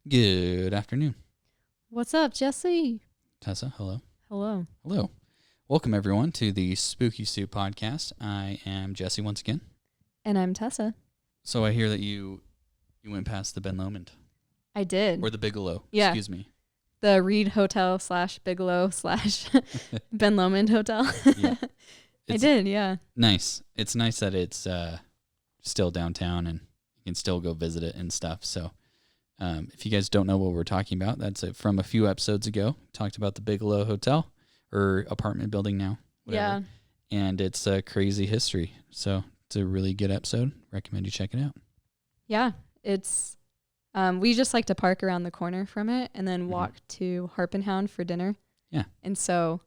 Good afternoon. What's up, Jesse? Tessa, hello. Hello. Hello. Welcome, everyone, to the Spooky Soup podcast. I am Jesse once again. And I'm Tessa. So I hear that you went past the Ben Lomond. I did. Or the Bigelow. Yeah. Excuse me. The Reed Hotel / Bigelow / Ben Lomond Hotel. Yeah. I did, yeah. Nice. It's nice that it's still downtown and you can still go visit it and stuff. So if you guys don't know what we're talking about, that's it from a few episodes ago. Talked about the Bigelow Hotel or apartment building now. Whatever. Yeah. And it's a crazy history. So it's a really good episode. Recommend you check it out. Yeah. It's we just like to park around the corner from it and then walk to Harp and Hound for dinner. Yeah. And so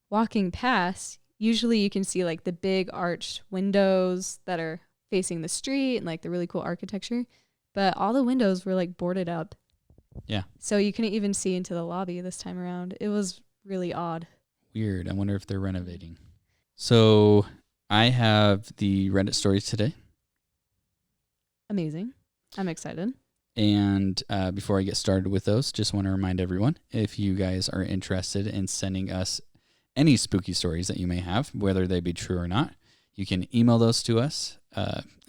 walking past, usually you can see like the big arched windows that are facing the street and like the really cool architecture. But all the windows were like boarded up. Yeah. So you couldn't even see into the lobby this time around. It was really odd. Weird. I wonder if they're renovating. So I have the Reddit stories today. Amazing. I'm excited. And before I get started with those, just want to remind everyone, if you guys are interested in sending us any spooky stories that you may have, whether they be true or not, you can email those to us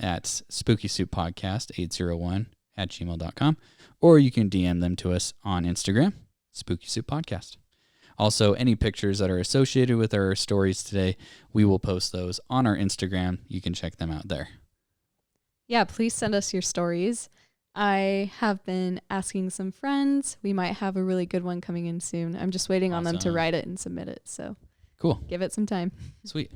at spookysouppodcast801@gmail.com, or you can DM them to us on Instagram, Spooky Soup Podcast. Also, any pictures that are associated with our stories today, we will post those on our Instagram. You can check them out there. Yeah, please send us your stories. I have been asking some friends. We might have a really good one coming in soon. I'm just waiting on them to write it and submit it. So cool. Give it some time. Sweet.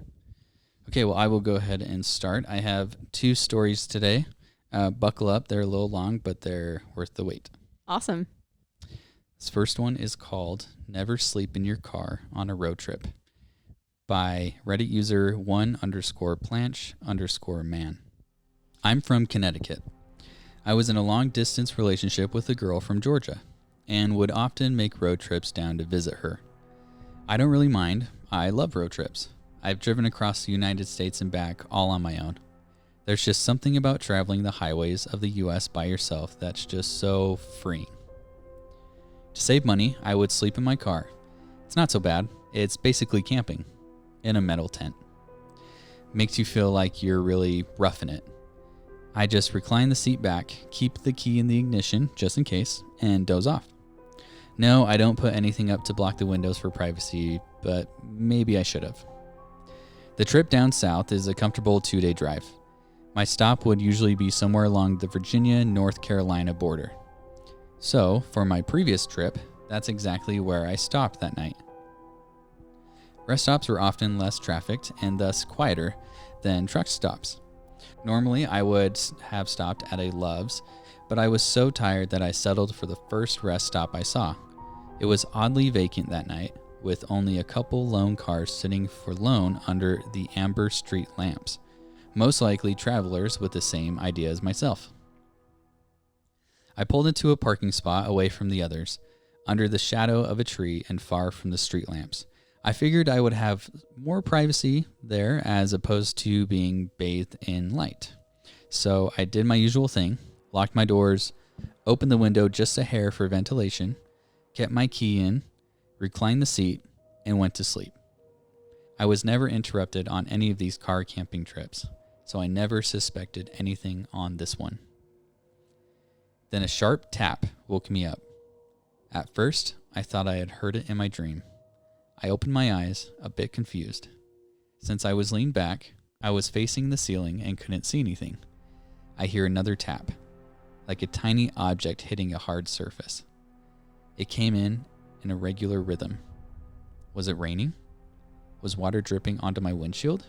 Okay, well, I will go ahead and start. I have 2 stories today. Buckle up. They're a little long, but they're worth the wait. Awesome. This first one is called Never Sleep in Your Car on a Road Trip by Reddit user 1_planch_man. I'm from Connecticut. I was in a long-distance relationship with a girl from Georgia and would often make road trips down to visit her. I don't really mind. I love road trips. I've driven across the United States and back all on my own. There's just something about traveling the highways of the U.S. by yourself that's just so freeing. To save money, I would sleep in my car. It's not so bad. It's basically camping in a metal tent. Makes you feel like you're really roughing it. I just recline the seat back, keep the key in the ignition just in case, and doze off. No, I don't put anything up to block the windows for privacy, but maybe I should have. The trip down south is a comfortable 2-day drive. My stop would usually be somewhere along the Virginia-North Carolina border. So, for my previous trip, that's exactly where I stopped that night. Rest stops were often less trafficked and thus quieter than truck stops. Normally, I would have stopped at a Love's, but I was so tired that I settled for the first rest stop I saw. It was oddly vacant that night, with only a couple lone cars sitting forlorn under the amber street lamps, most likely travelers with the same idea as myself. I pulled into a parking spot away from the others, under the shadow of a tree and far from the street lamps. I figured I would have more privacy there as opposed to being bathed in light. So I did my usual thing, locked my doors, opened the window just a hair for ventilation, kept my key in, reclined the seat, and went to sleep. I was never interrupted on any of these car camping trips, so I never suspected anything on this one. Then a sharp tap woke me up. At first, I thought I had heard it in my dream. I opened my eyes, a bit confused. Since I was leaned back, I was facing the ceiling and couldn't see anything. I hear another tap, like a tiny object hitting a hard surface. It came in a regular rhythm. Was it raining? Was water dripping onto my windshield?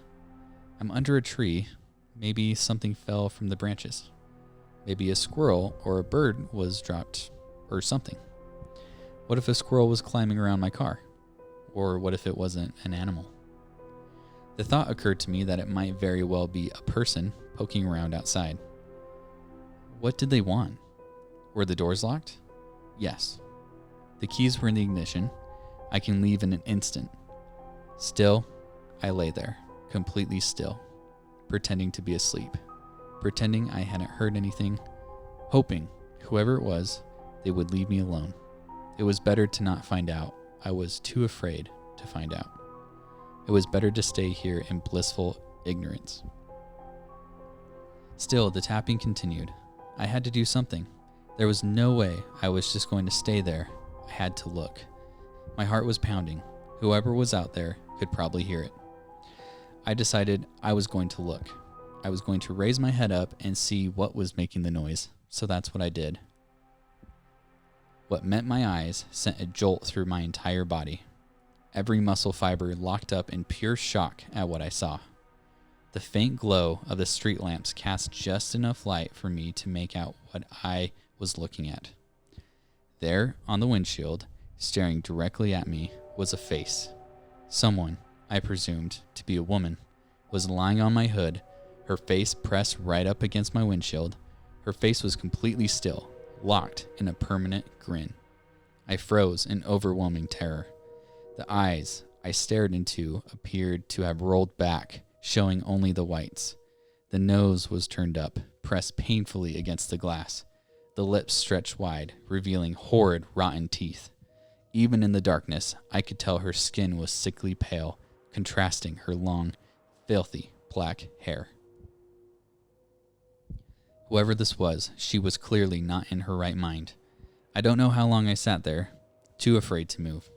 I'm under a tree. Maybe something fell from the branches. Maybe a squirrel or a bird was dropped or something. What if a squirrel was climbing around my car? Or what if it wasn't an animal? The thought occurred to me that it might very well be a person poking around outside. What did they want? Were the doors locked? Yes. The keys were in the ignition. I can leave in an instant. Still, I lay there, completely still, pretending to be asleep, pretending I hadn't heard anything, hoping whoever it was they would leave me alone. It was better to not find out. I was too afraid to find out. It was better to stay here in blissful ignorance. Still, the tapping continued. I had to do something. There was no way I was just going to stay there. I had to look. My heart was pounding. Whoever was out there could probably hear it. I decided I was going to look. I was going to raise my head up and see what was making the noise. So that's what I did. What met my eyes sent a jolt through my entire body. Every muscle fiber locked up in pure shock at what I saw. The faint glow of the street lamps cast just enough light for me to make out what I was looking at. There, on the windshield, staring directly at me, was a face. Someone, I presumed to be a woman, was lying on my hood, her face pressed right up against my windshield. Her face was completely still, locked in a permanent grin. I froze in overwhelming terror. The eyes I stared into appeared to have rolled back, showing only the whites. The nose was turned up, pressed painfully against the glass. The lips stretched wide, revealing horrid, rotten teeth. Even in the darkness, I could tell her skin was sickly pale, contrasting her long, filthy black hair. Whoever this was, she was clearly not in her right mind. I don't know how long I sat there, too afraid to move.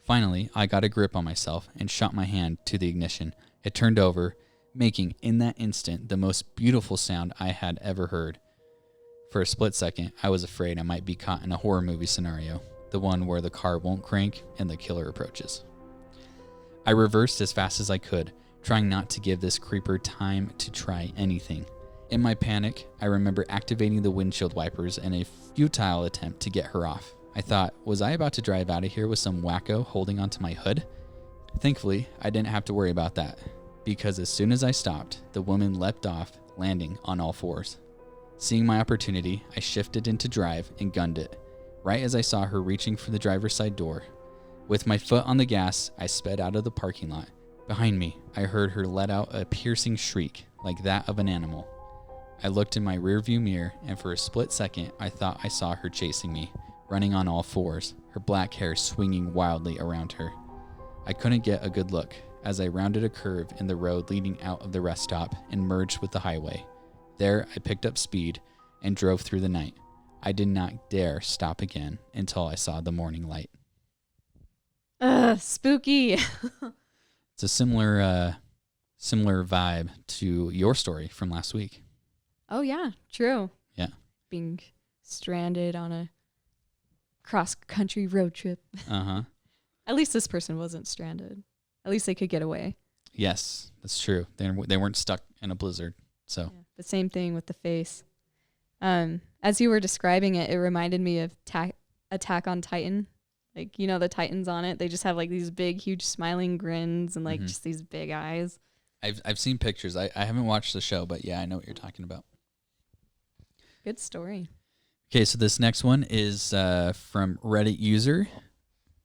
Finally, I got a grip on myself and shot my hand to the ignition. It turned over, making, in that instant, the most beautiful sound I had ever heard. For a split second, I was afraid I might be caught in a horror movie scenario, the one where the car won't crank and the killer approaches. I reversed as fast as I could, trying not to give this creeper time to try anything. In my panic, I remember activating the windshield wipers in a futile attempt to get her off. I thought, was I about to drive out of here with some wacko holding onto my hood? Thankfully, I didn't have to worry about that, because as soon as I stopped, the woman leapt off, landing on all fours. Seeing my opportunity, I shifted into drive and gunned it, right as I saw her reaching for the driver's side door. With my foot on the gas, I sped out of the parking lot. Behind me, I heard her let out a piercing shriek, like that of an animal. I looked in my rearview mirror, and for a split second, I thought I saw her chasing me, running on all fours, her black hair swinging wildly around her. I couldn't get a good look as I rounded a curve in the road leading out of the rest stop and merged with the highway. There, I picked up speed and drove through the night. I did not dare stop again until I saw the morning light. Spooky. It's a similar vibe to your story from last week. Oh, yeah, true. Yeah. Being stranded on a cross-country road trip. Uh-huh. At least this person wasn't stranded. At least they could get away. Yes, that's true. They weren't stuck in a blizzard. So yeah, the same thing with the face. As you were describing it, it reminded me of Attack on Titan. Like, you know, the Titans on it, they just have like these big, huge smiling grins and like just these big eyes. I've seen pictures. I haven't watched the show, but yeah, I know what you're talking about. Good story. Okay, so this next one is from Reddit user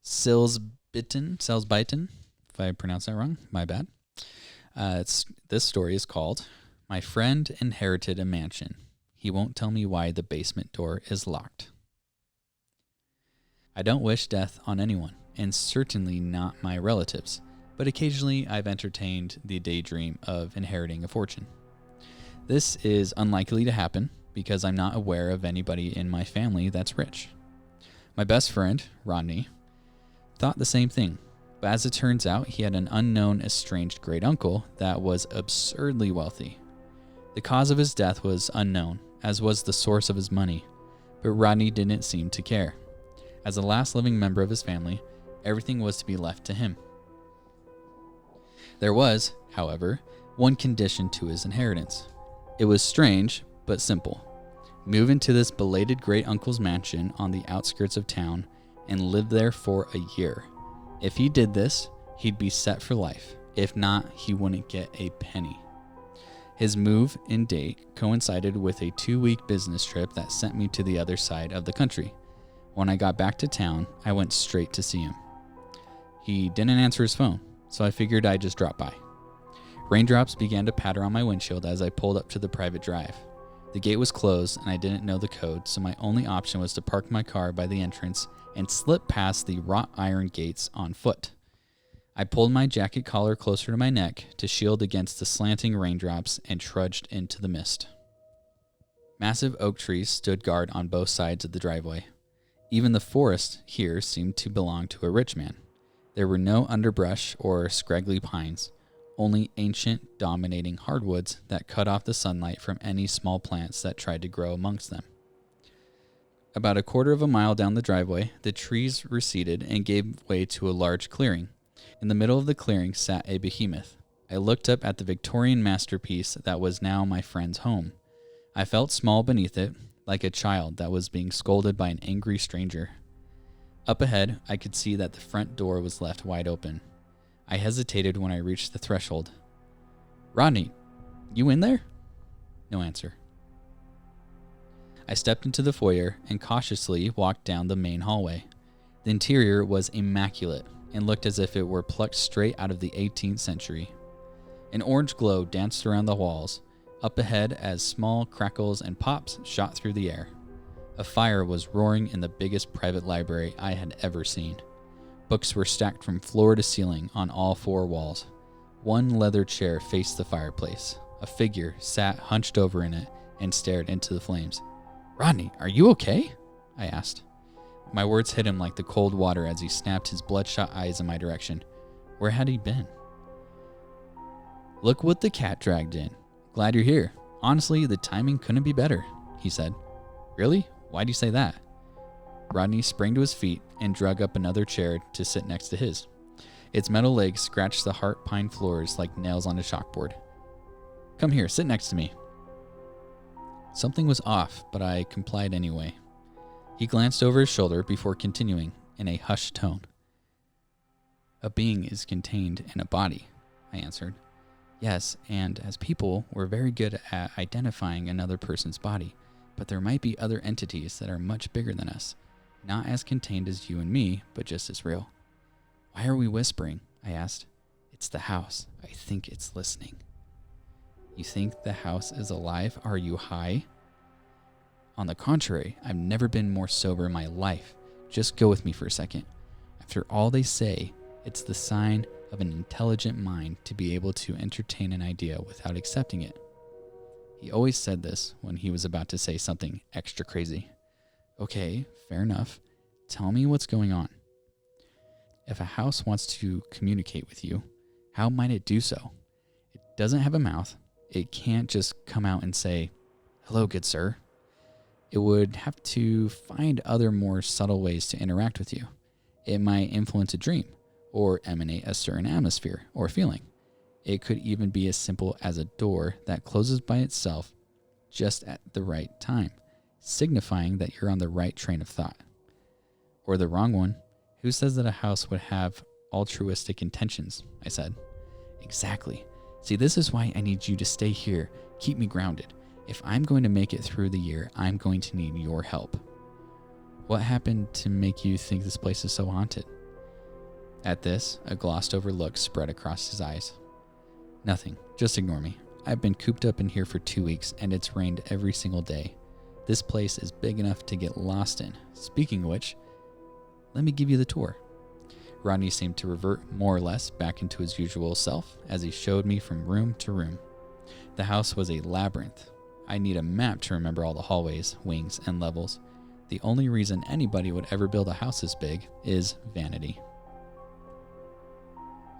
Selsbyten, if I pronounce that wrong, my bad. This story is called, "My Friend Inherited a Mansion. He won't tell me why the basement door is locked." I don't wish death on anyone, and certainly not my relatives, but occasionally I've entertained the daydream of inheriting a fortune. This is unlikely to happen because I'm not aware of anybody in my family that's rich. My best friend, Rodney, thought the same thing, but as it turns out, he had an unknown estranged great uncle that was absurdly wealthy. The cause of his death was unknown, as was the source of his money, but Rodney didn't seem to care. As the last living member of his family, everything was to be left to him. There was, however, one condition to his inheritance. It was strange, but simple. Move into this belated great uncle's mansion on the outskirts of town and live there for a year. If he did this, he'd be set for life. If not, he wouldn't get a penny. His move and date coincided with a 2-week business trip that sent me to the other side of the country. When I got back to town, I went straight to see him. He didn't answer his phone, so I figured I'd just drop by. Raindrops began to patter on my windshield as I pulled up to the private drive. The gate was closed and I didn't know the code, so my only option was to park my car by the entrance and slip past the wrought iron gates on foot. I pulled my jacket collar closer to my neck to shield against the slanting raindrops and trudged into the mist. Massive oak trees stood guard on both sides of the driveway. Even the forest here seemed to belong to a rich man. There were no underbrush or scraggly pines, only ancient, dominating hardwoods that cut off the sunlight from any small plants that tried to grow amongst them. About a quarter of a mile down the driveway, the trees receded and gave way to a large clearing. In the middle of the clearing sat a behemoth. I looked up at the Victorian masterpiece that was now my friend's home. I felt small beneath it, like a child that was being scolded by an angry stranger. Up ahead, I could see that the front door was left wide open. I hesitated when I reached the threshold. "Rodney, you in there?" No answer. I stepped into the foyer and cautiously walked down the main hallway. The interior was immaculate and looked as if it were plucked straight out of the 18th century. An orange glow danced around the walls, up ahead as small crackles and pops shot through the air. A fire was roaring in the biggest private library I had ever seen. Books were stacked from floor to ceiling on all four walls. One leather chair faced the fireplace. A figure sat hunched over in it and stared into the flames. "Rodney, are you okay?" I asked. My words hit him like the cold water as he snapped his bloodshot eyes in my direction. Where had he been? "Look what the cat dragged in. Glad you're here. Honestly, the timing couldn't be better," he said. "Really? Why'd you say that?" Rodney sprang to his feet and drug up another chair to sit next to his. Its metal legs scratched the heart pine floors like nails on a chalkboard. "Come here, sit next to me." Something was off, but I complied anyway. He glanced over his shoulder before continuing in a hushed tone. "A being is contained in a body," I answered. "Yes, and as people, we're very good at identifying another person's body, but there might be other entities that are much bigger than us, not as contained as you and me, but just as real." "Why are we whispering?" I asked. "It's the house. I think it's listening." "You think the house is alive? Are you high?" "On the contrary, I've never been more sober in my life. Just go with me for a second. After all they say, it's the sign of an intelligent mind to be able to entertain an idea without accepting it." He always said this when he was about to say something extra crazy. "Okay, fair enough. Tell me what's going on." "If a house wants to communicate with you, how might it do so? It doesn't have a mouth. It can't just come out and say, 'Hello, good sir.' It would have to find other more subtle ways to interact with you. It might influence a dream, or emanate a certain atmosphere or feeling. It could even be as simple as a door that closes by itself just at the right time, signifying that you're on the right train of thought. Or the wrong one. Who says that a house would have altruistic intentions?" I said. "Exactly. See, this is why I need you to stay here, keep me grounded. If I'm going to make it through the year, I'm going to need your help." "What happened to make you think this place is so haunted?" At this, a glossed over look spread across his eyes. "Nothing. Just ignore me. I've been cooped up in here for 2 weeks, and it's rained every single day. This place is big enough to get lost in. Speaking of which, let me give you the tour." Rodney seemed to revert more or less back into his usual self as he showed me from room to room. The house was a labyrinth. I need a map to remember all the hallways, wings, and levels. The only reason anybody would ever build a house this big is vanity.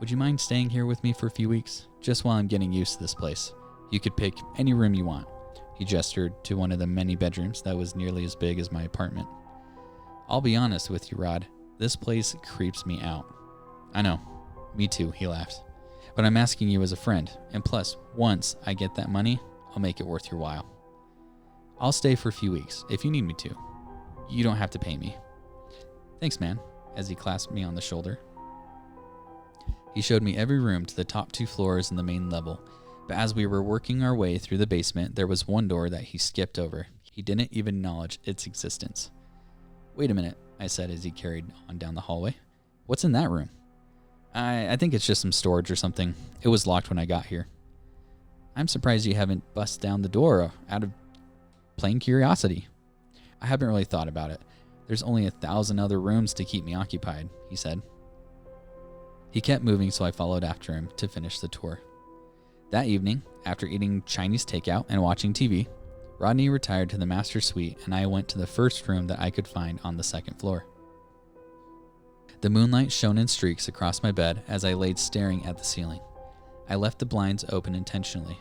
"Would you mind staying here with me for a few weeks? Just while I'm getting used to this place. You could pick any room you want." He gestured to one of the many bedrooms that was nearly as big as my apartment. "I'll be honest with you, Rod. This place creeps me out." "I know. Me too," he laughed. "But I'm asking you as a friend. And plus, once I get that money, I'll make it worth your while. I'll stay for a few weeks if you need me to. You don't have to pay me." "Thanks, man," as he clasped me on the shoulder. He showed me every room to the top 2 floors in the main level, but as we were working our way through the basement, there was one door that he skipped over. He didn't even acknowledge its existence. "Wait a minute," I said as he carried on down the hallway. "What's in that room?" I think it's just some storage or something. It was locked when I got here." "I'm surprised you haven't bust down the door out of plain curiosity. I haven't really thought about it. There's only 1,000 other rooms to keep me occupied, he said. He kept moving, so I followed after him to finish the tour. That evening, after eating Chinese takeout and watching TV, Rodney retired to the master suite and I went to the first room that I could find on the second floor. The moonlight shone in streaks across my bed as I laid staring at the ceiling. I left the blinds open intentionally.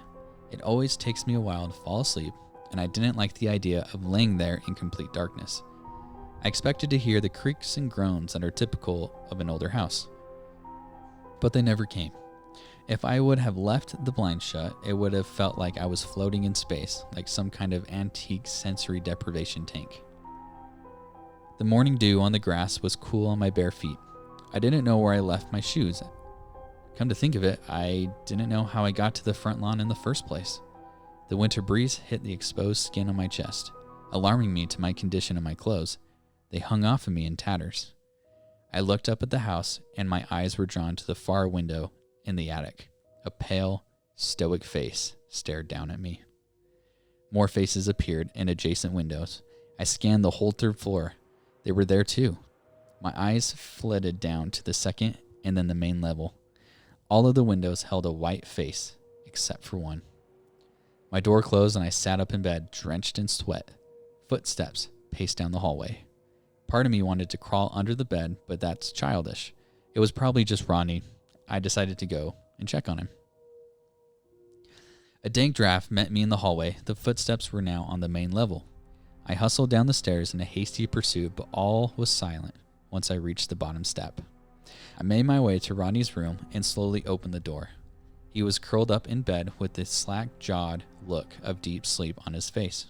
It always takes me a while to fall asleep, and I didn't like the idea of laying there in complete darkness. I expected to hear the creaks and groans that are typical of an older house, but they never came. If I would have left the blinds shut, it would have felt like I was floating in space, like some kind of antique sensory deprivation tank. The morning dew on the grass was cool on my bare feet. I didn't know where I left my shoes. Come to think of it, I didn't know how I got to the front lawn in the first place. The winter breeze hit the exposed skin on my chest, alarming me to my condition of my clothes. They hung off of me in tatters. I looked up at the house, and my eyes were drawn to the far window in the attic. A pale, stoic face stared down at me. More faces appeared in adjacent windows. I scanned the whole third floor. They were there too. My eyes flitted down to the second and then the main level. All of the windows held a white face, except for one. My door closed and I sat up in bed, drenched in sweat. Footsteps paced down the hallway. Part of me wanted to crawl under the bed, but that's childish. It was probably just Rodney. I decided to go and check on him. A dank draft met me in the hallway. The footsteps were now on the main level. I hustled down the stairs in a hasty pursuit, but all was silent once I reached the bottom step. I made my way to Rodney's room and slowly opened the door. He was curled up in bed with this slack-jawed look of deep sleep on his face.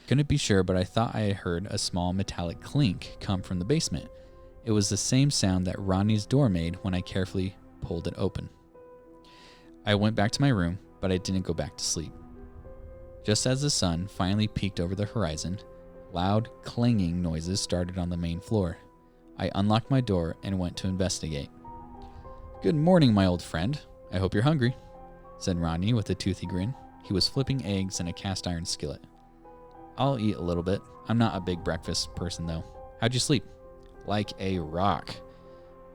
Couldn't be sure, but I thought I had heard a small metallic clink come from the basement. It was the same sound that Rodney's door made when I carefully pulled it open. I went back to my room, but I didn't go back to sleep. Just as the sun finally peeked over the horizon, loud clanging noises started on the main floor. I unlocked my door and went to investigate. "Good morning, my old friend. I hope you're hungry," said Rodney with a toothy grin. He was flipping eggs in a cast iron skillet. "I'll eat a little bit. I'm not a big breakfast person, though. How'd you sleep?" "Like a rock."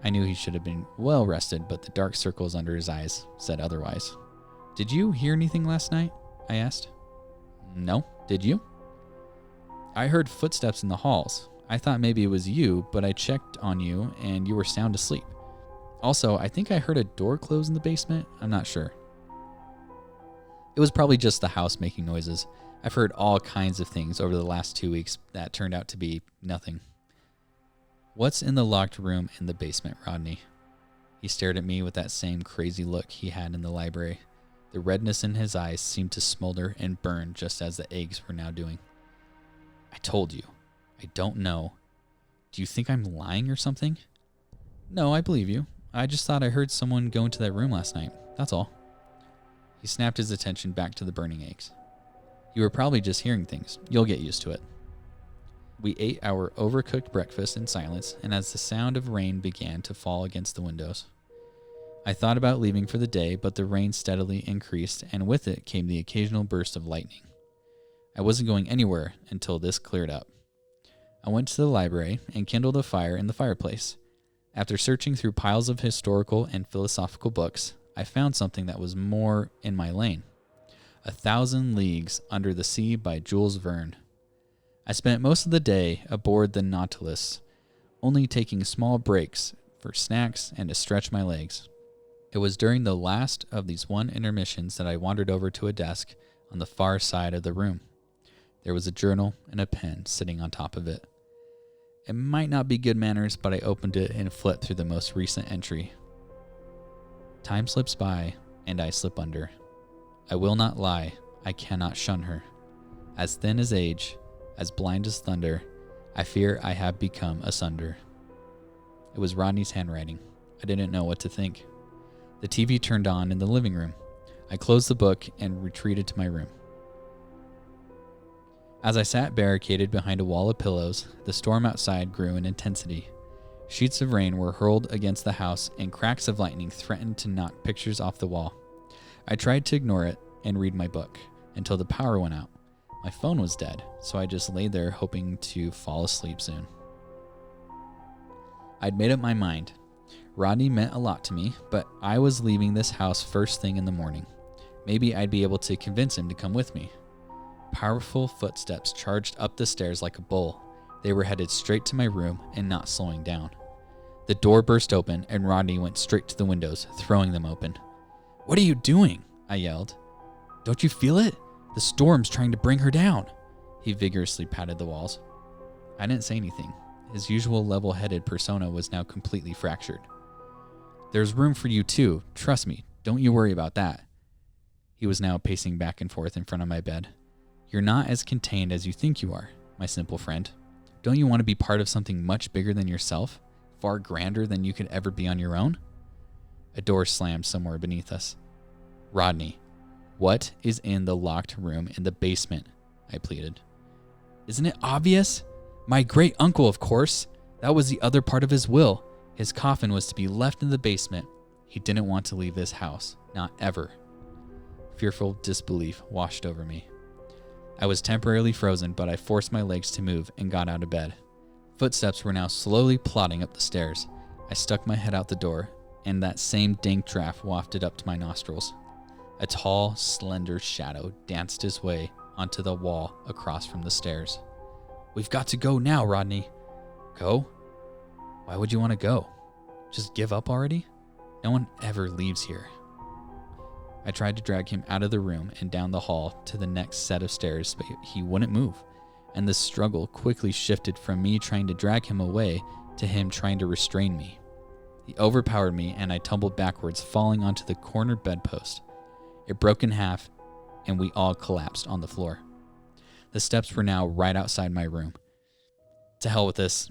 I knew he should have been well rested, but the dark circles under his eyes said otherwise. "Did you hear anything last night?" I asked. "No. Did you?" "I heard footsteps in the halls. I thought maybe it was you, but I checked on you and you were sound asleep. Also, I think I heard a door close in the basement. I'm not sure." It was probably just the house making noises. I've heard all kinds of things over the last 2 weeks that turned out to be nothing. "What's in the locked room in the basement, Rodney?" He stared at me with that same crazy look he had in the library. The redness in his eyes seemed to smolder and burn just as the eggs were now doing. "I told you. I don't know. Do you think I'm lying or something?" "No, I believe you. I just thought I heard someone go into that room last night. That's all." He snapped his attention back to the burning eggs. "You were probably just hearing things. You'll get used to it." We ate our overcooked breakfast in silence, and as the sound of rain began to fall against the windows, I thought about leaving for the day, but the rain steadily increased, and with it came the occasional burst of lightning. I wasn't going anywhere until this cleared up. I went to the library and kindled a fire in the fireplace. After searching through piles of historical and philosophical books, I found something that was more in my lane. 1,000 Leagues Under the Sea by Jules Verne. I spent most of the day aboard the Nautilus, only taking small breaks for snacks and to stretch my legs. It was during the last of these intermissions that I wandered over to a desk on the far side of the room. There was a journal and a pen sitting on top of it. It might not be good manners, but I opened it and flipped through the most recent entry. "Time slips by, and I slip under. I will not lie, I cannot shun her. As thin as age, as blind as thunder, I fear I have become asunder." It was Rodney's handwriting. I didn't know what to think. The TV turned on in the living room. I closed the book and retreated to my room. As I sat barricaded behind a wall of pillows, the storm outside grew in intensity. Sheets of rain were hurled against the house, and cracks of lightning threatened to knock pictures off the wall. I tried to ignore it and read my book until the power went out. My phone was dead, so I just lay there hoping to fall asleep soon. I'd made up my mind. Rodney meant a lot to me, but I was leaving this house first thing in the morning. Maybe I'd be able to convince him to come with me. Powerful footsteps charged up the stairs like a bull. They were headed straight to my room and not slowing down. The door burst open and Rodney went straight to the windows, throwing them open. "What are you doing?" I yelled. "Don't you feel it? The storm's trying to bring her down." He vigorously patted the walls. I didn't say anything. His usual level-headed persona was now completely fractured. "There's room for you too. Trust me. Don't you worry about that." He was now pacing back and forth in front of my bed. "You're not as contained as you think you are, my simple friend. Don't you want to be part of something much bigger than yourself? Far grander than you could ever be on your own?" A door slammed somewhere beneath us. "Rodney, what is in the locked room in the basement?" I pleaded. "Isn't it obvious? My great uncle, of course. That was the other part of his will. His coffin was to be left in the basement. He didn't want to leave this house. Not ever." Fearful disbelief washed over me. I was temporarily frozen, but I forced my legs to move and got out of bed. Footsteps were now slowly plodding up the stairs. I stuck my head out the door, and that same dank draft wafted up to my nostrils. A tall, slender shadow danced his way onto the wall across from the stairs. "We've got to go now, Rodney." "Go? Why would you want to go? Just give up already? No one ever leaves here." I tried to drag him out of the room and down the hall to the next set of stairs, but he wouldn't move, and the struggle quickly shifted from me trying to drag him away to him trying to restrain me. He overpowered me, and I tumbled backwards, falling onto the corner bedpost. It broke in half, and we all collapsed on the floor. The steps were now right outside my room. "To hell with this,"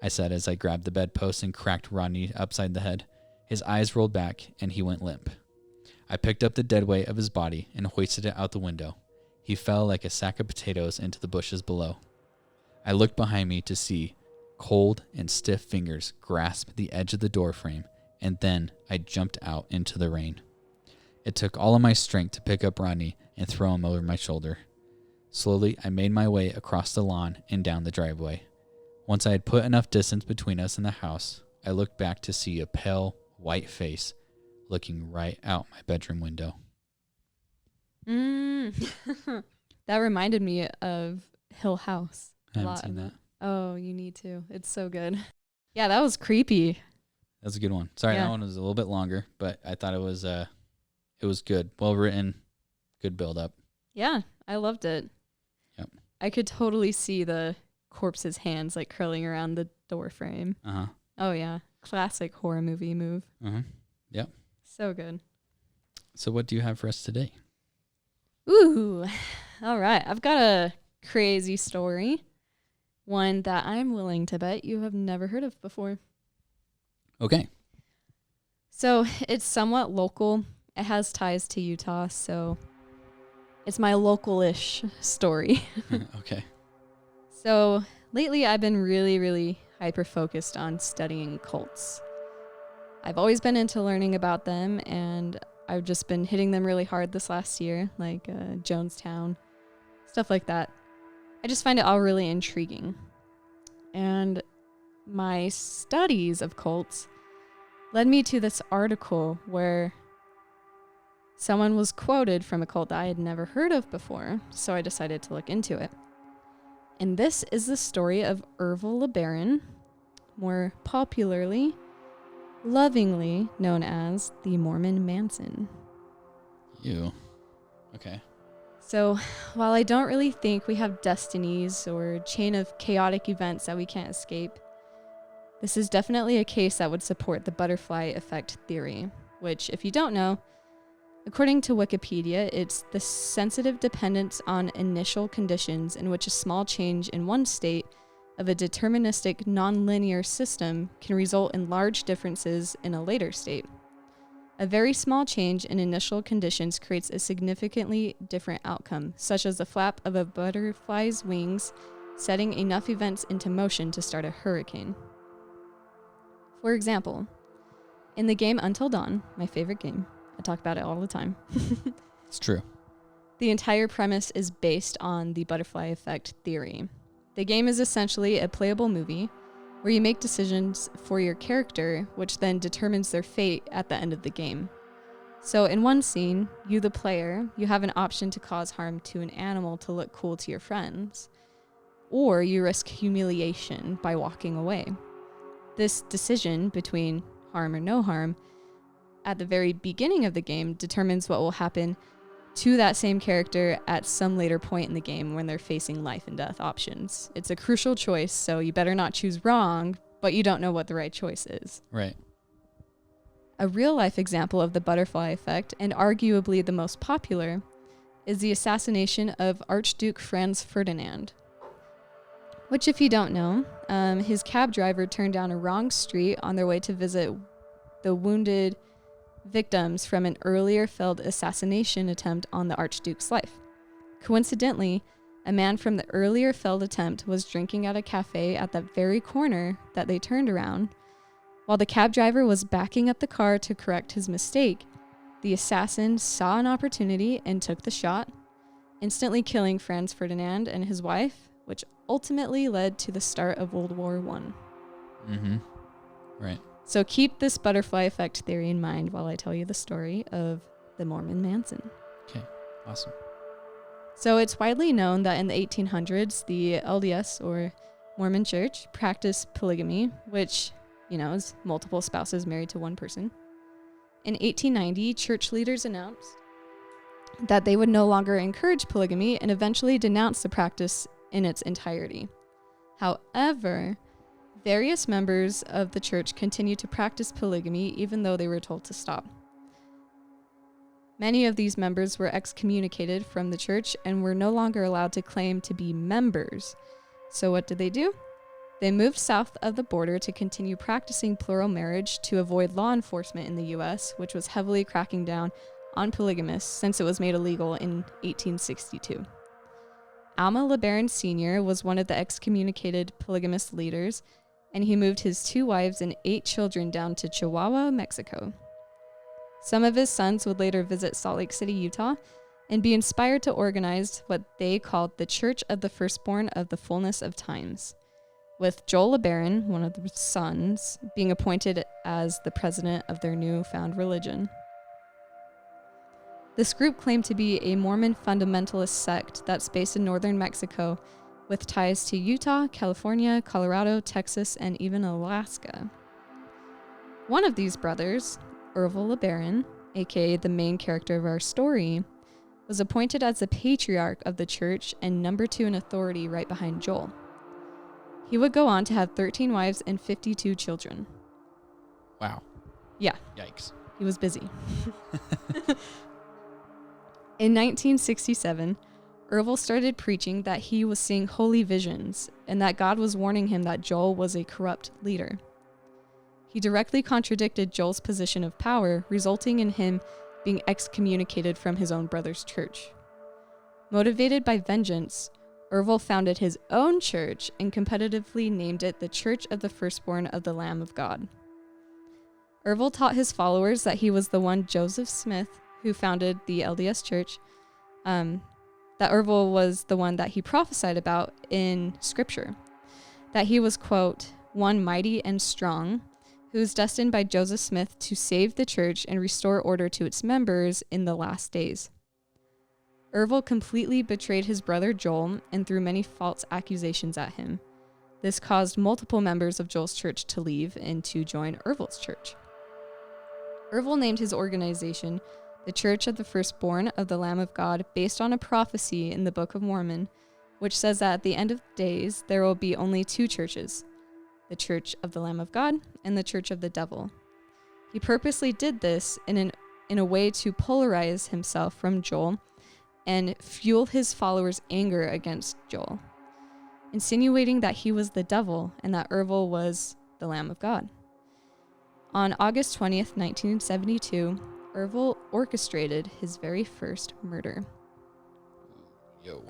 I said as I grabbed the bedpost and cracked Rodney upside the head. His eyes rolled back, and he went limp. I picked up the dead weight of his body and hoisted it out the window. He fell like a sack of potatoes into the bushes below. I looked behind me to see cold and stiff fingers grasp the edge of the door frame, and then I jumped out into the rain. It took all of my strength to pick up Rodney and throw him over my shoulder. Slowly, I made my way across the lawn and down the driveway. Once I had put enough distance between us and the house, I looked back to see a pale, white face looking right out my bedroom window. That reminded me of Hill House. I haven't seen that. Oh, you need to. It's so good. Yeah, that was creepy. That's a good one. Sorry, Yeah. That one was a little bit longer, but I thought it was good. Well written, good build up. Yeah, I loved it. Yep. I could totally see the corpse's hands like curling around the door frame. Uh-huh. Oh yeah, classic horror movie move. Uh-huh. Yep. So good. So what do you have for us today? Ooh, all right. I've got a crazy story. One that I'm willing to bet you have never heard of before. Okay. So it's somewhat local. It has ties to Utah, so it's my local-ish story. Okay. So lately I've been really, really hyper-focused on studying cults. I've always been into learning about them, and I've just been hitting them really hard this last year, like Jonestown, stuff like that. I just find it all really intriguing. And my studies of cults led me to this article where someone was quoted from a cult that I had never heard of before, so I decided to look into it. And this is the story of Ervil LeBaron, more popularly, lovingly known as the Mormon Manson. You. Okay. So, while I don't really think we have destinies or chain of chaotic events that we can't escape, this is definitely a case that would support the butterfly effect theory, which, if you don't know, according to Wikipedia, it's the sensitive dependence on initial conditions in which a small change in one state of a deterministic nonlinear system can result in large differences in a later state. A very small change in initial conditions creates a significantly different outcome, such as the flap of a butterfly's wings setting enough events into motion to start a hurricane. For example, in the game Until Dawn, my favorite game, I talk about it all the time. It's true. The entire premise is based on the butterfly effect theory. The game is essentially a playable movie where you make decisions for your character, which then determines their fate at the end of the game. So in one scene, you the player, you have an option to cause harm to an animal to look cool to your friends, or you risk humiliation by walking away. This decision between harm or no harm at the very beginning of the game determines what will happen to that same character at some later point in the game when they're facing life and death options. It's a crucial choice, so you better not choose wrong, but you don't know what the right choice is. Right. A real-life example of the butterfly effect, and arguably the most popular, is the assassination of Archduke Franz Ferdinand. Which, if you don't know, his cab driver turned down a wrong street on their way to visit the wounded victims from an earlier failed assassination attempt on the Archduke's life. Coincidentally, a man from the earlier failed attempt was drinking at a cafe at that very corner that they turned around. While the cab driver was backing up the car to correct his mistake, the assassin saw an opportunity and took the shot, instantly killing Franz Ferdinand and his wife, which ultimately led to the start of World War I. Mm-hmm. Right. So keep this butterfly effect theory in mind while I tell you the story of the Mormon Manson. Okay, awesome. So it's widely known that in the 1800s, the LDS, or Mormon Church, practiced polygamy, which, is multiple spouses married to one person. In 1890, church leaders announced that they would no longer encourage polygamy and eventually denounced the practice in its entirety. However, various members of the church continued to practice polygamy even though they were told to stop. Many of these members were excommunicated from the church and were no longer allowed to claim to be members. So what did they do? They moved south of the border to continue practicing plural marriage to avoid law enforcement in the US, which was heavily cracking down on polygamists since it was made illegal in 1862. Alma LeBaron Sr. was one of the excommunicated polygamist leaders, and he moved his 2 wives and 8 children down to Chihuahua, Mexico. Some of his sons would later visit Salt Lake City, Utah, and be inspired to organize what they called the Church of the Firstborn of the Fullness of Times, with Joel LeBaron, one of the sons, being appointed as the president of their newfound religion. This group claimed to be a Mormon fundamentalist sect that's based in northern Mexico, with ties to Utah, California, Colorado, Texas, and even Alaska. One of these brothers, Orville LeBaron, aka the main character of our story, was appointed as the patriarch of the church and number 2 in authority right behind Joel. He would go on to have 13 wives and 52 children. Wow. Yeah. Yikes. He was busy. In 1967, Orville started preaching that he was seeing holy visions and that God was warning him that Joel was a corrupt leader. He directly contradicted Joel's position of power, resulting in him being excommunicated from his own brother's church. Motivated by vengeance, Orville founded his own church and competitively named it the Church of the Firstborn of the Lamb of God. Orville taught his followers that he was the one Joseph Smith, who founded the LDS Church, that Orville was the one that he prophesied about in Scripture, that he was, quote, one mighty and strong, who was destined by Joseph Smith to save the church and restore order to its members in the last days. Orville completely betrayed his brother Joel and threw many false accusations at him. This caused multiple members of Joel's church to leave and to join Orville's church. Orville named his organization the Church of the Firstborn of the Lamb of God based on a prophecy in the Book of Mormon, which says that at the end of days there will be only 2 churches, the Church of the Lamb of God and the Church of the Devil. He purposely did this in a way to polarize himself from Joel and fuel his followers' anger against Joel, insinuating that he was the devil and that Orville was the Lamb of God. On August 20th, 1972, Orville orchestrated his very first murder. Yo.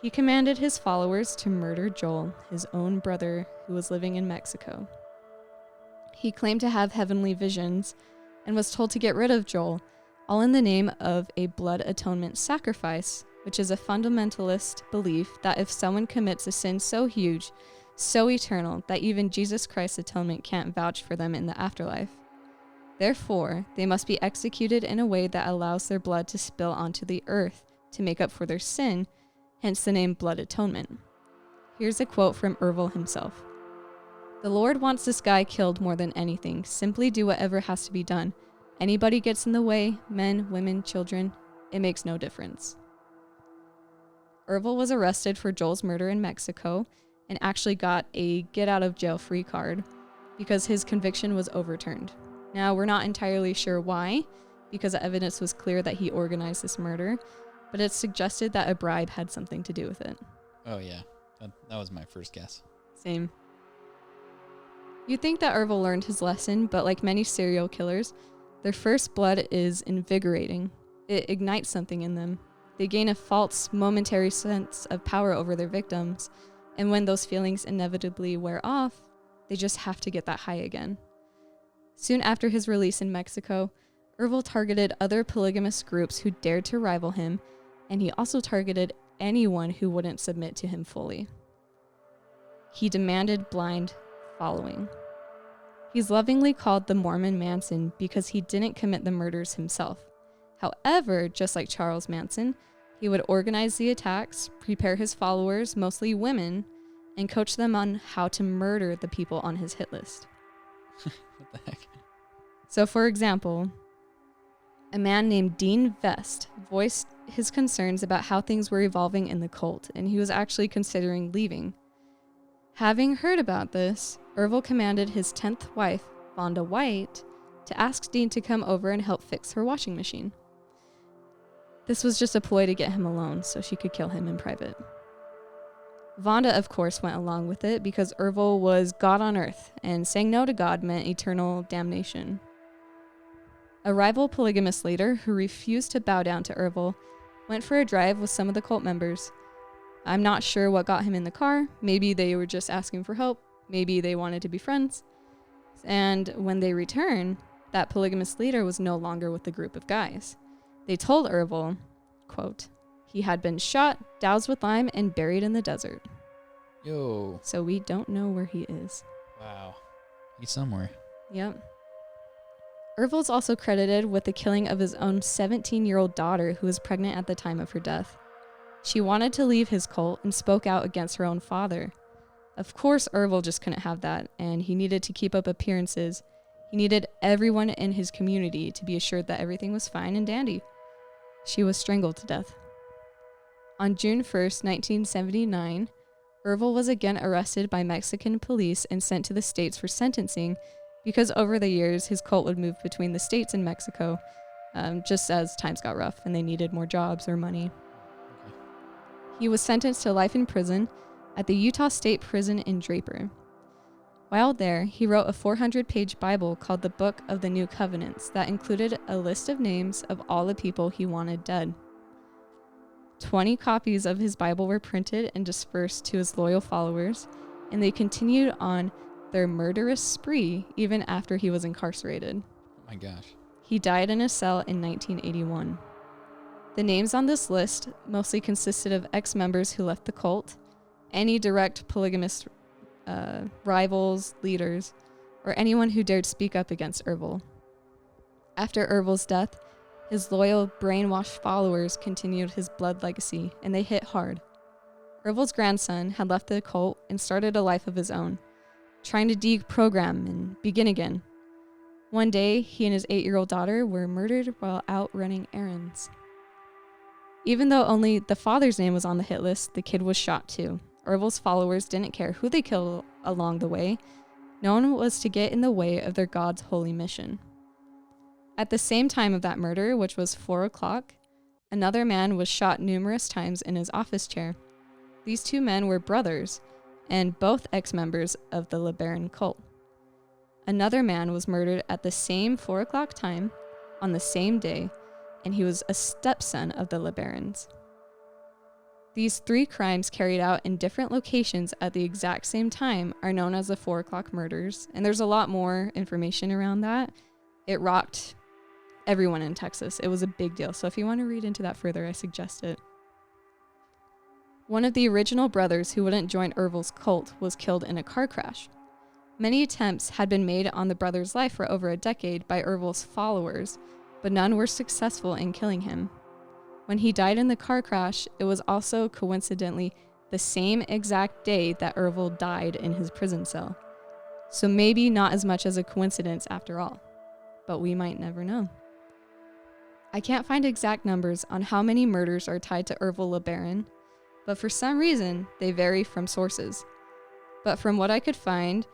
He commanded his followers to murder Joel, his own brother, who was living in Mexico. He claimed to have heavenly visions and was told to get rid of Joel, all in the name of a blood atonement sacrifice, which is a fundamentalist belief that if someone commits a sin so huge, so eternal, that even Jesus Christ's atonement can't vouch for them in the afterlife. Therefore, they must be executed in a way that allows their blood to spill onto the earth to make up for their sin, hence the name blood atonement. Here's a quote from Ervil himself. "The Lord wants this guy killed more than anything. Simply do whatever has to be done. Anybody gets in the way, men, women, children, it makes no difference." Ervil was arrested for Joel's murder in Mexico and actually got a get-out-of-jail-free card because his conviction was overturned. Now, we're not entirely sure why, because the evidence was clear that he organized this murder, but it's suggested that a bribe had something to do with it. Oh, yeah. That was my first guess. Same. You'd think that Ervil learned his lesson, but like many serial killers, their first blood is invigorating. It ignites something in them. They gain a false, momentary sense of power over their victims, and when those feelings inevitably wear off, they just have to get that high again. Soon after his release in Mexico, Ervil targeted other polygamous groups who dared to rival him, and he also targeted anyone who wouldn't submit to him fully. He demanded blind following. He's lovingly called the Mormon Manson because he didn't commit the murders himself. However, just like Charles Manson, he would organize the attacks, prepare his followers, mostly women, and coach them on how to murder the people on his hit list. What the heck? So, for example, a man named Dean Vest voiced his concerns about how things were evolving in the cult, and he was actually considering leaving. Having heard about this, Ervil commanded his 10th wife, Vonda White, to ask Dean to come over and help fix her washing machine. This was just a ploy to get him alone so she could kill him in private. Vonda, of course, went along with it because Ervil was God on earth, and saying no to God meant eternal damnation. A rival polygamous leader who refused to bow down to Ervil went for a drive with some of the cult members. I'm not sure what got him in the car. Maybe they were just asking for help. Maybe they wanted to be friends. And when they returned, that polygamous leader was no longer with the group of guys. They told Ervil, quote, he had been shot, doused with lime, and buried in the desert. Yo. So we don't know where he is. Wow. He's somewhere. Yep. Ervil's also credited with the killing of his own 17-year-old daughter who was pregnant at the time of her death. She wanted to leave his cult and spoke out against her own father. Of course, Ervil just couldn't have that, and he needed to keep up appearances. He needed everyone in his community to be assured that everything was fine and dandy. She was strangled to death. On June 1st, 1979, Ervil was again arrested by Mexican police and sent to the States for sentencing because over the years, his cult would move between the States and Mexico, just as times got rough and they needed more jobs or money. Okay. He was sentenced to life in prison at the Utah State Prison in Draper. While there, he wrote a 400-page Bible called the Book of the New Covenants that included a list of names of all the people he wanted dead. 20 copies of his Bible were printed and dispersed to his loyal followers, and they continued on their murderous spree even after he was incarcerated. Oh my gosh. He died in a cell in 1981. The names on this list mostly consisted of ex-members who left the cult, any direct polygamous rivals, leaders, or anyone who dared speak up against Ervil. After Ervil's death, his loyal, brainwashed followers continued his blood legacy, and they hit hard. Ervil's grandson had left the cult and started a life of his own, trying to deprogram and begin again. One day, he and his 8-year-old daughter were murdered while out running errands. Even though only the father's name was on the hit list, the kid was shot too. Ervil's followers didn't care who they killed along the way. No one was to get in the way of their God's holy mission. At the same time of that murder, which was 4 o'clock, another man was shot numerous times in his office chair. These two men were brothers, and both ex-members of the LeBaron cult. Another man was murdered at the same 4 o'clock time, on the same day, and he was a stepson of the LeBarons. These 3 crimes carried out in different locations at the exact same time are known as the 4 o'clock murders, and there's a lot more information around that. It rocked everyone in Texas. It was a big deal. So if you want to read into that further, I suggest it. One of the original brothers who wouldn't join Ervil's cult was killed in a car crash. Many attempts had been made on the brother's life for over a decade by Ervil's followers, but none were successful in killing him. When he died in the car crash, it was also coincidentally the same exact day that Ervil died in his prison cell. So maybe not as much as a coincidence after all, but we might never know. I can't find exact numbers on how many murders are tied to Ervil LeBaron, but for some reason they vary from sources. But from what I could find,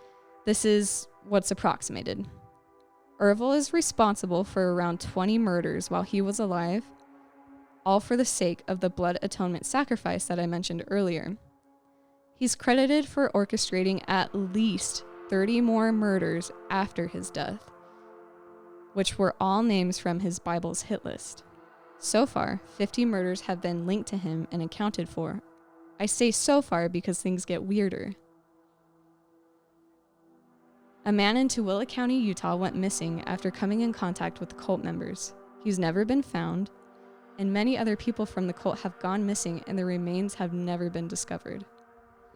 this is what's approximated. Ervil is responsible for around 20 murders while he was alive, all for the sake of the blood atonement sacrifice that I mentioned earlier. He's credited for orchestrating at least 30 more murders after his death, which were all names from his Bible's hit list. So far, 50 murders have been linked to him and accounted for. I say so far because things get weirder. A man in Tooele County, Utah went missing after coming in contact with the cult members. He's never been found, and many other people from the cult have gone missing and their remains have never been discovered.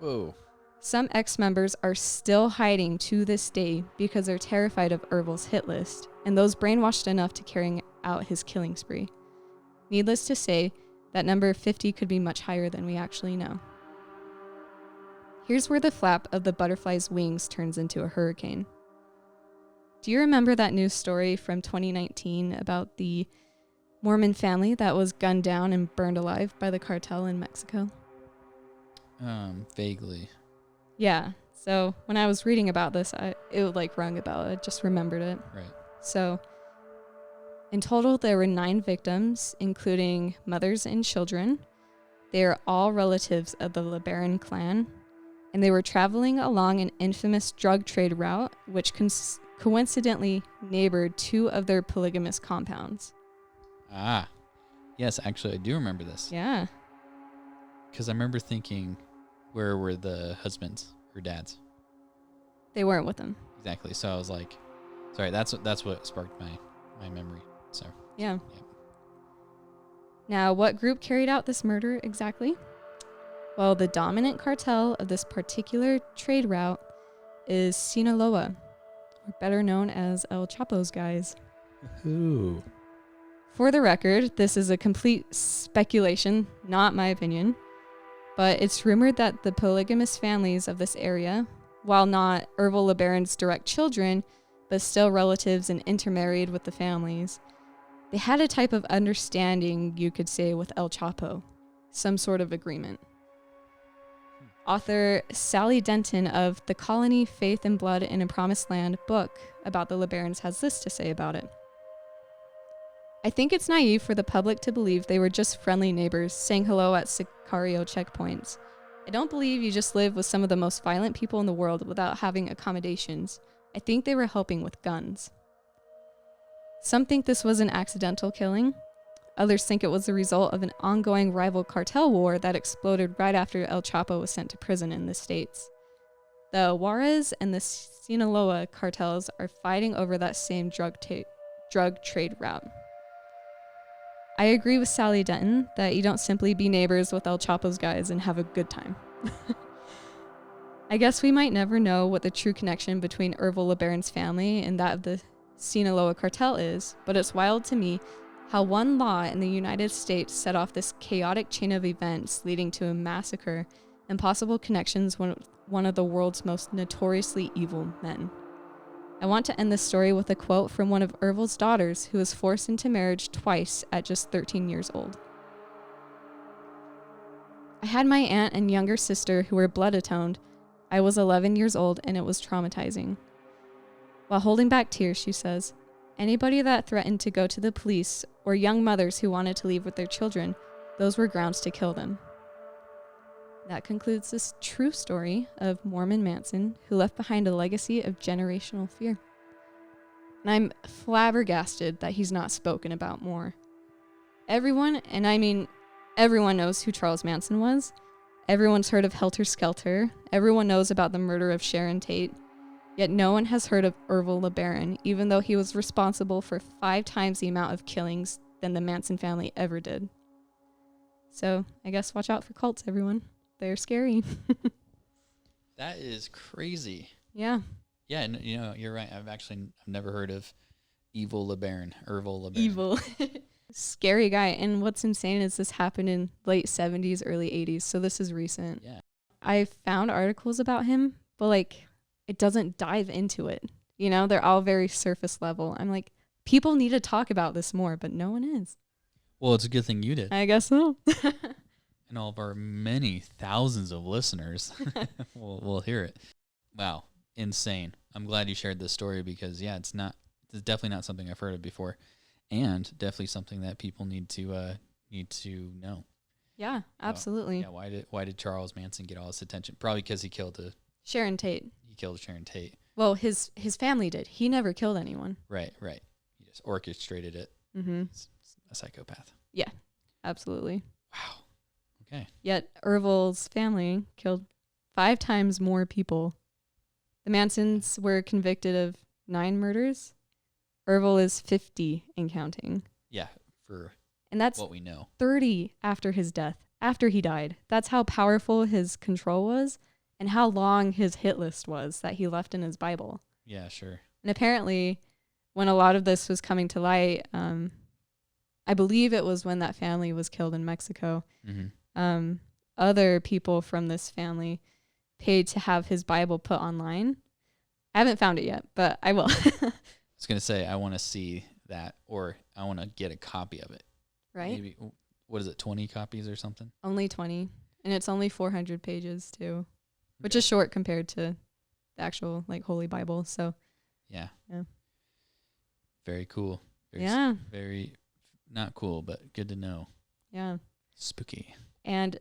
Whoa. Some ex-members are still hiding to this day because they're terrified of Ervil's hit list, and those brainwashed enough to carrying out his killing spree. Needless to say, that number 50 could be much higher than we actually know. Here's where the flap of the butterfly's wings turns into a hurricane. Do you remember that news story from 2019 about the Mormon family that was gunned down and burned alive by the cartel in Mexico? Vaguely. Yeah. So when I was reading about this, it rung a bell. I just remembered it. Right. So in total, there were 9 victims, including mothers and children. They are all relatives of the LeBaron clan, and they were traveling along an infamous drug trade route, which coincidentally neighbored 2 of their polygamous compounds. Ah, yes, actually, I do remember this. Yeah. Because I remember thinking, where were the husbands or dads? They weren't with them. Exactly. So I was like, sorry, that's what sparked my memory. So yeah. Now, what group carried out this murder exactly? Well, the dominant cartel of this particular trade route is Sinaloa, or better known as El Chapo's guys. Ooh. For the record, this is a complete speculation, not my opinion, but it's rumored that the polygamous families of this area, while not Ervil LeBaron's direct children, but still relatives and intermarried with the families, they had a type of understanding, you could say, with El Chapo, some sort of agreement. Author Sally Denton of The Colony, Faith and Blood in a Promised Land book about the LeBarons has this to say about it. I think it's naive for the public to believe they were just friendly neighbors saying hello at Sicario checkpoints. I don't believe you just live with some of the most violent people in the world without having accommodations. I think they were helping with guns. Some think this was an accidental killing. Others think it was the result of an ongoing rival cartel war that exploded right after El Chapo was sent to prison in the States. The Juarez and the Sinaloa cartels are fighting over that same drug trade route. I agree with Sally Denton that you don't simply be neighbors with El Chapo's guys and have a good time. I guess we might never know what the true connection between Ervil LeBaron's family and that of the Sinaloa cartel is, but it's wild to me how one law in the United States set off this chaotic chain of events leading to a massacre and possible connections with one of the world's most notoriously evil men. I want to end this story with a quote from one of Ervil's daughters who was forced into marriage twice at just 13 years old. I had my aunt and younger sister who were blood atoned. I was 11 years old and it was traumatizing. While holding back tears, she says, anybody that threatened to go to the police or young mothers who wanted to leave with their children, those were grounds to kill them. That concludes this true story of Mormon Manson, who left behind a legacy of generational fear. And I'm flabbergasted that he's not spoken about more. Everyone, and I mean everyone, knows who Charles Manson was. Everyone's heard of Helter Skelter. Everyone knows about the murder of Sharon Tate. Yet no one has heard of Ervil LeBaron, even though he was responsible for 5 times the amount of killings than the Manson family ever did. So I guess watch out for cults, everyone. They're scary. That is crazy. Yeah. Yeah, and you're right. I've never heard of Evil LeBaron, Ervil LeBaron. Evil. Scary guy. And what's insane is this happened in late 70s, early 80s. So this is recent. Yeah. I found articles about him, but like it doesn't dive into it. They're all very surface level. I'm like, people need to talk about this more, but no one is. Well, it's a good thing you did. I guess so. And all of our many thousands of listeners will hear it. Wow. Insane. I'm glad you shared this story because it's definitely not something I've heard of before, and definitely something that people need to know. Yeah, absolutely. Why did Charles Manson get all this attention? Probably because he killed Sharon Tate. He killed Sharon Tate. Well, his family did. He never killed anyone. Right. He just orchestrated it. Mm-hmm. He's a psychopath. Yeah, absolutely. Wow. Okay. Yet Ervil's family killed 5 times more people. The Mansons were convicted of 9 murders. Ervil is 50 and counting. Yeah, for and that's what we know. 30 after his death, after he died. That's how powerful his control was and how long his hit list was that he left in his Bible. Yeah, sure. And apparently, when a lot of this was coming to light, I believe it was when that family was killed in Mexico. Mm-hmm. Other people from this family paid to have his Bible put online. I haven't found it yet, but I will. I was going to say, I want to see that, or I want to get a copy of it. Right? Maybe, what is it, 20 copies or something? Only 20. And it's only 400 pages, too, which is short compared to the actual, Holy Bible. So, yeah. Yeah. Very cool. Very not cool, but good to know. Yeah. Spooky. And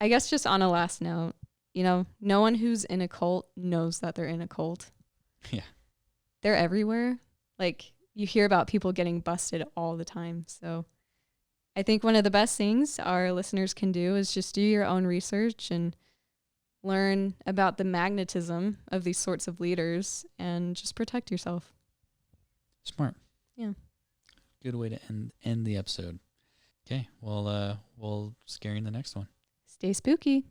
I guess just on a last note, no one who's in a cult knows that they're in a cult. Yeah. They're everywhere. You hear about people getting busted all the time. So I think one of the best things our listeners can do is just do your own research and learn about the magnetism of these sorts of leaders and just protect yourself. Smart. Yeah. Good way to end the episode. Okay. Well, we'll scare you in the next one. Stay spooky.